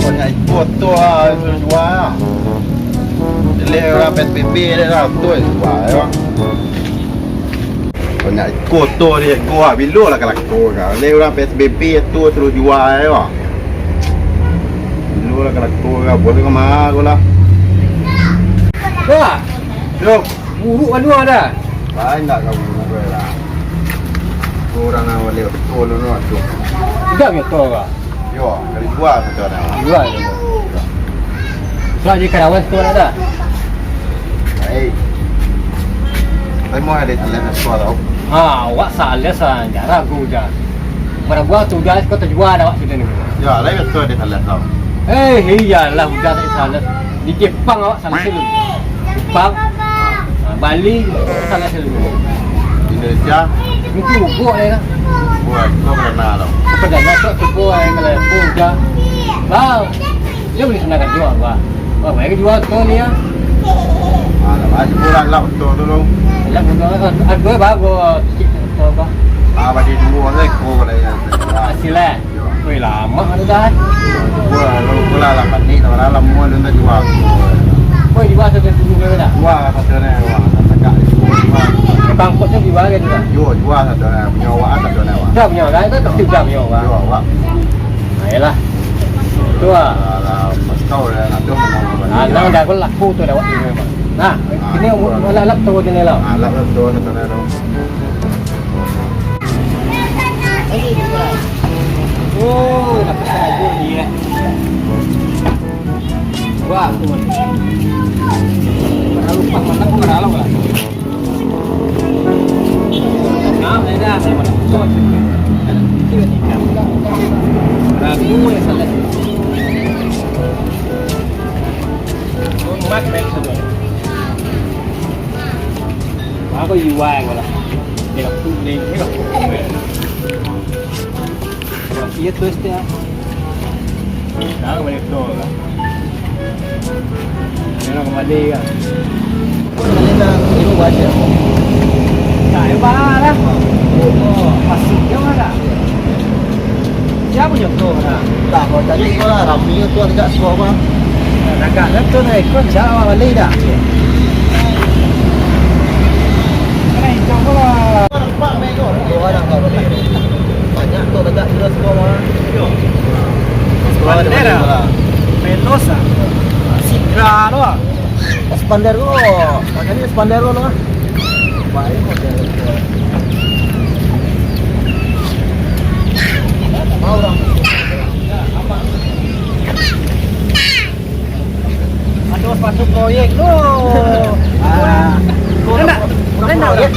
banyak ikut tu lah jual. Jadi orang PSBB dia lah tu jual ya. Banyak ikut tu dia gua bila lah kalau tu kan. Jadi orang PSBB tu terus jual ya. Bila lah kalau tu kan boleh ke mana aku lah. Dah. Jom. Buruk kan dua dah. Banyak kau buat lah. Orang nak boleh tolong orang tu. Tidak betul ke? Yo, kali jual satu orang. Jual je. Jual je karawan tu ada. Baik. Saya mau ada talent sekolah tau. Awak salah jarang aku je. Mana buat tu jual kau terjual dah awak sudah ni. Ya, saya betul ada talent tau. Iyalah hujan tak salah. Di Jepang awak salah selu. Jepang, Bali salah selu. Indonesia, Mesti ubuk ni lah. buat kau pernah tau. Perdana tu cukup kalau puja. Bau. Dia boleh senang jual gua. Wah, mereka jual tu ni ya. Nak baju pulang lah betul dulu. Lah bukan aku bagus sikit tu apa. Bagi dua lagi kau dah ya. Hasilnya. Wei lama dah. Buat lalu pulang lah kat ni, orang lah mua lu nak jual. Wei jual satu dulu ke dah. Jual satu ni, wah tak jual. Bangkot tu jual ke dah. Jual satu ni, punya awak satu ni wah. Dah punya kan tu tak juga punya wah. Jual awak. Ayolah. Tu ah. Lah, kau dah nak tu mau. Nang dah kau laku tu dah awak ni memang. Nah, ini wala lap tu ni lah. Lah betul satu ni tu. Oh, nak pasal tu ni eh. Wah, tu. Kalau lupa mana pun ada lah. Nah, dah saya mana tu. Tiga tiga. Ragu yang salah. Oh, mak baik sudah. Aku jual lah. Dia tu ni, dia tu. Iya tu dia. Dah balik tu lah. Nak kembali kan? Kembali dah ibu baca. Tak apa lah. Oh, masuk je mana? Siapa yang tu mana? Tak, kau tadi kau lah ramai tu ada sekolah apa? Agak lah tu ni, kau jauh balik dah. Kena hijau kau lah. Nampak mego. Orang kau banyak tu dekat sudah sekolah. Bandera. Melosa. Sidra tu. Spandero. Makanya Spandero lah. Baik model. Mau orang. Ada sepatu proyek tu. Enak. Enak proyek.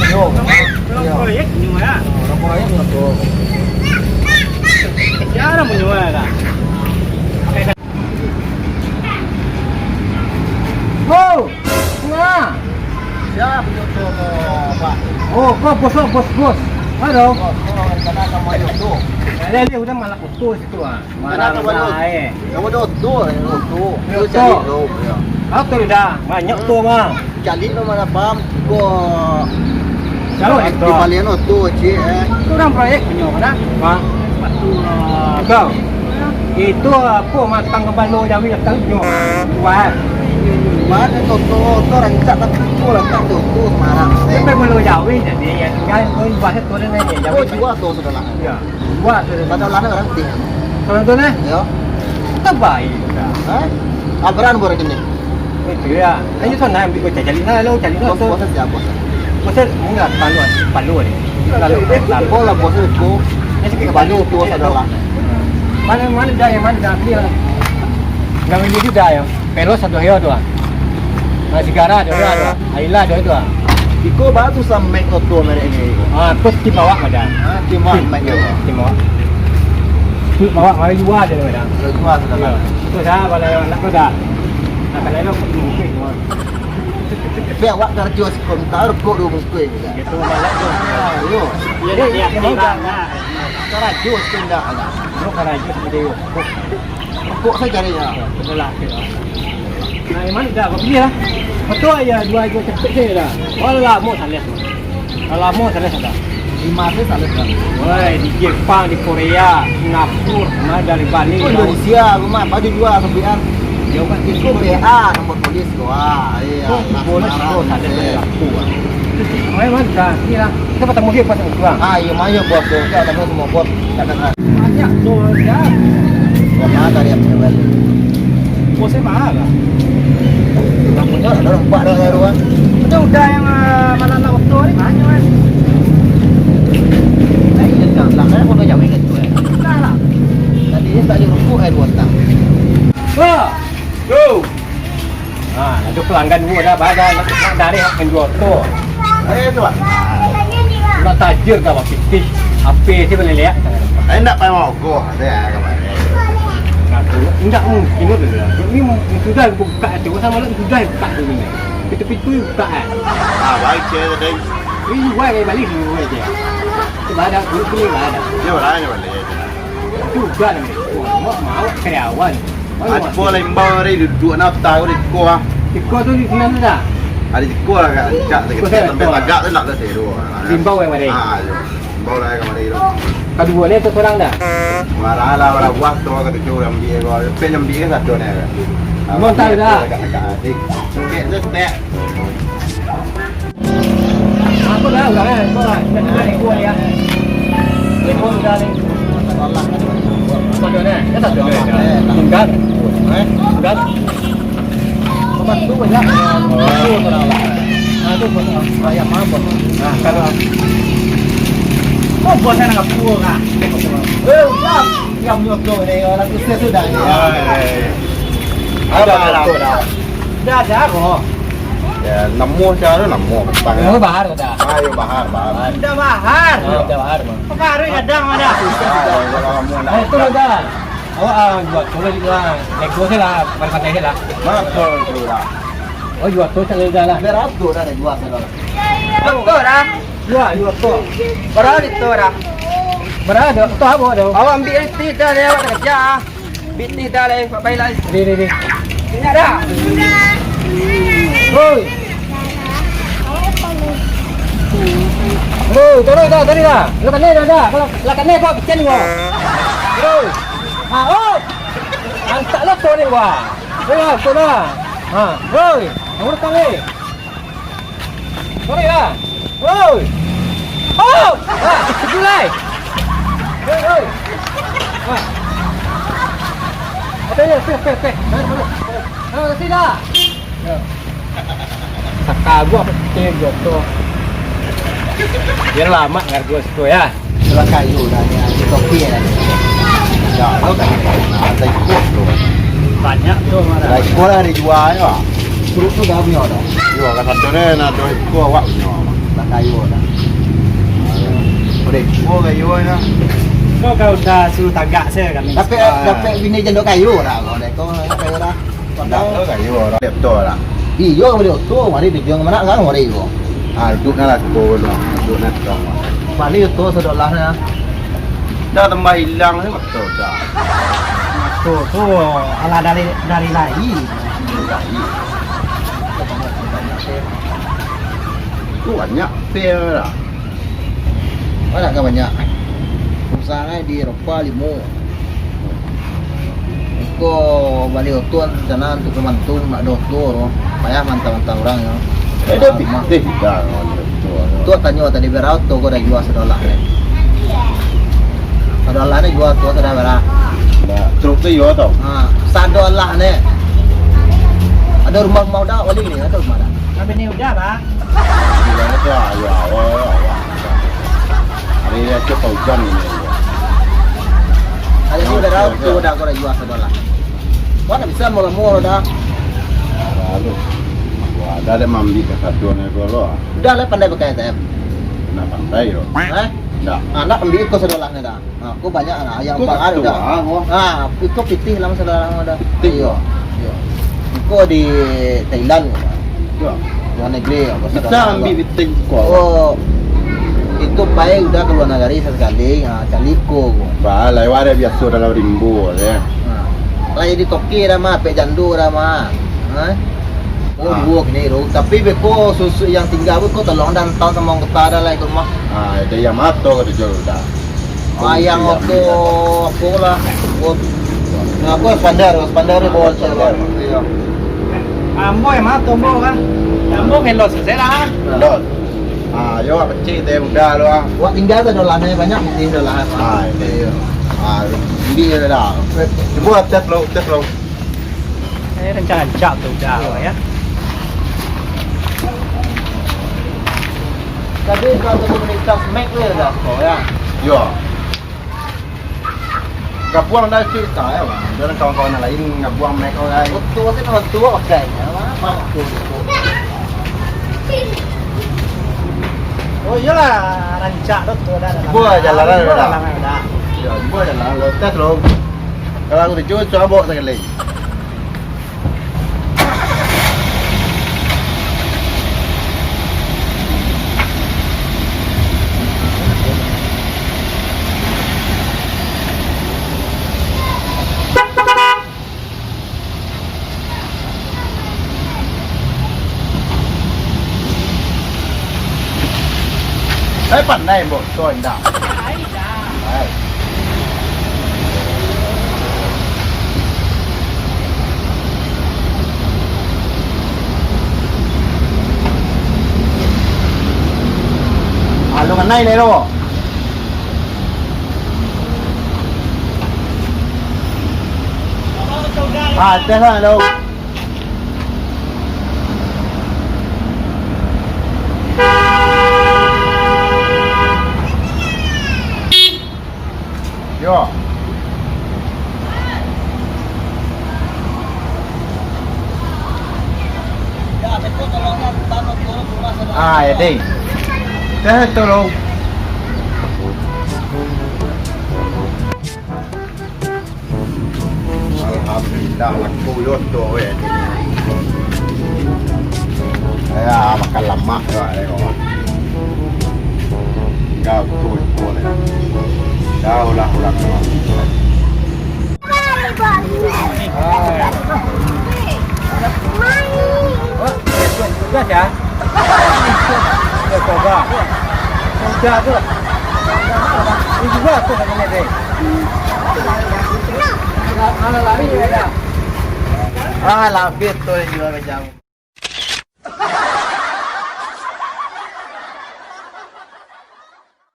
Proyek ni ya. Proyek tu. Siapa menjual dah? Oh, nah. Siapa tu Pak? Oh, kau bos. Halo. Kau kena kamu tu. Ada dia udah malah utuh situ ah. Mana tu baru? Kamu tu. Tu cari tu. Aku dah banyak tu mah. Cari tu mana pam? Kau Kalau itu. di Balian tu cik Itu orang proyek punya mana? Bang. Sepatu. Kau. Itu apa matang ke balu Jawi datang punya. Buat. Mana tu orang cak tak tu lah tak tu marah. Sampai balu Jawi jadi yang kan kau buat itu ni Jawi. Oh jual tu sudah lah. Ya. Buat tu. Pada lana orang ti. Kalau tu ni, Ya. tak baik dah. Abran boleh gini. Itu ya. Ayo sana ambil kau cari lah, lo cari lah. Bos siapa? Bosnya enggak palu ni. Lalu Bola bos itu. ni sikit Balu palu tu sudah lah. Mana dah yang mana dah clear. Enggak ini juga ya. Pero satu heo tu ah. Sigara ada tu. Aila ada tu ah. Iko batu sampai kau tu mereka ini. Kos di bawah ada. Cuma mereka. Di bawah. Di bawah mari jual je ada. Jual sudah lah. Tu dah kalau nak dah. Nak kalau nak mungkin semua. Biar awak kerja sekolah kau dulu mesti. Itu malah tu. Yo. Jadi dia dah. Cara jus tindak ada. Lu kalau itu video. Kok saya carinya. Betul lah. Nah, mana dah kau pilih lah. Betul ya dua jual cepet je dah. Kalau lama salah. Kalau lama salah sudah. 5 tu salah kan. Woi, di Jepang, di Korea, Singapura, mana dari Bali. Oh, Indonesia, rumah baju dua kemudian. Dia buat Itu PA nombor polis gua. Iya. polis tu tak ada laku. Mai mana? Kira kita bertemu dia pas pulang. Ah, iya mah ya bos tu. Kita ketemu semua bos. Katakan. Banyak tu dah. Mana tadi yang bel. Bosnya mahal lah. Namanya ada orang buat dah ruang. Udah yang mana nak waktu ni banyak kan. Nah, ini kan lah kan pun jauh ingat tu. Dah lah. Tadi ni tak dirukuk air buatan. Wah. Go. Ah, itu pelanggan gua dah badan nak dari hak penjual tu. Tu ah. Nak tajir kau pakai fish. Apa sih boleh lihat? Nak pakai mogok ada kabar. Enggak mungkin tu dah. Ini sudah buka tu sama lah sudah buka tu ni. Pintu-pintu buka kan. Ah, baik je tadi. Ini buat kayak balik dulu aja. Sebab ada ni ada. Dia berani balik. Juga ni. Mau karyawan. Ada pola imbang hari duduk nak tahu di kuah. Ikut tu di sana dah. Ada di kuah lah kan. Tak sekejap sampai agak tu nak ke seru. Limbau yang mana? Ah, limbau lah yang mana itu. Kedua ni tu seorang dah. Marah lah, marah buat tu kata cuy ambil kau. Pen ambil satu ni. Mau tahu dah. Adik. Okey, tu step. Aku dah udah kan. Kau lah. Nak ni gua ya. Ni pun dah ni. Allah kan. Kau dah ni. Dah tak dah. Enggak. Enggak. Lepas tu banyak. Oh, terang. Nah, tu bos ayam mah bos. Nah, kalau Oh, bos nak puang ah. Siap. Yang nyokong ni orang tu sudah. Ada tu dah. Dah ada kok. Ya, namu cara namu. Kamu bahar dah. Ayo bahar. Sudah bahar. Dah bahar mah. Baru kadang ada. Itu dah. Awak buat tu lah. Nego je lah. Berkata je lah. Betul tu dah. Oh jual tu tak dah lah. Beratus dah ada jual saudara. Betul dah. Jual tu. Berapa itu dah? Berada. Tu apa tu? Awak ambil tit dah dia awak kerja. Bitit dah le, baik lah. Ni. Ini dah. Oi. Oi, tolong dah tadi dah. Lakan ni dah. Kalau lakan ni kau kecil kau. Oi. Oh. Antak lah tu ni gua. Oi, tu dah. Oi. Kamu datang ni. Sorry lah. Oi. Oh. Julai. Oi. Ada ya, pek. Tidak. Saka gua kecil gitu. Biar lama ngar gua situ ya. Sudah kayu dah ni. Kopi dah. Ya, tahu tak? Ada ikut tu. Banyak tu mana. Ada ikut lah dijual ya. Suruh tu dah punya dah. Jual kat satu ni nak dua ikut awak punya. Dah kayu dah. Boleh ikut kayu ya. Kau dah suruh tagak saya kan. Dapat bini jendok kayu dah kau dah. Kau kayu dah. Dah kayu dah. Betul lah. Iyo boleh tu, mari video mana kan mari iyo. Ah, duduk nak ikut lah. Duduk nak ikut. Mari itu saudara ni. Dah tambah hilang ni betul dah. Tu ala dari lain. Tu banyak fair lah. Mana kan banyak. Usaha di Eropa limo. Iko balik tuan sana untuk kemantung nak doktor. Payah mantap-mantap orang ya. Ada pitih dah. Tu tanya tadi berapa tu kau dah jual $1 ni. $1 ni jual tu dah berapa? Terus tu yo tau. $1 ni. Ada rumah mau dah wali ni ada rumah dah. Tapi ni udah lah. Dia tu ya. Hari dia tu hujan ni. Ada ni berapa tu dah kau dah jual $1. Kau tak bisa mula-mula dah. Lalu. Wah, ada mambi ke satu ni kalau. Udah lah pandai pakai ATM. Nak pandai yo. Dah. Anak ambil ikut $1 ni dah. Aku banyak anak yang pangar dah. Ikut pitih lama $1 dah. Iyo. Ikut di Thailand. Ya. Luar negeri. Kita ambil pitih kuah. Oh. Itu baik udah ke luar negeri sekali. Cari ko. Bah, lewat dia biasa dalam rimbu je. Lagi di Toki dah mah, pek jandu dah mah. Oh, dua kini ro. Tapi beko susu yang tinggal pun kau tolong dan tahu sama orang kata ada lah ikut mah. Ada yang mato ke jual dah. Yang aku lah. Aku pandar bawa celer. Iya. Ambo yang mana tombo kan? Ambo yang los saya Lot. Yo kecil teh muda lo. Wah tinggal tu dolannya banyak di dolan. Ini. Ini dah. Coba tes lo. Saya rencana cap tu dah ya. Tapi kalau komunitas mek le dah kau ya. Yo. Ngabuang dah cerita ya bang. Dan kawan-kawan lain ngabuang mereka lain. Betul sih nama tua pakai. Apa tu? Oh iyalah rancak tu dah. Buat jalan dah. dah. Ya, buat jalan lo tes lo. Kalau aku dijual coba sekali. Đấy phần này một rồi đảo. Đấy. Luôn cái này đâu. Thế thôi đâu. Yo. Ya, betul tolongnya tanah turun rumah sana. Ya deh. Thế tolong. Alhamdulillah laku yoto ya. Ya makan lemak ya kawan. Kau tuh boleh. Jauh lah ulang kawan. Sudah ya? Ya coba. Sudah tu. Ini juga tu macam ni. Ala lari juga. Lah, betul juga macam.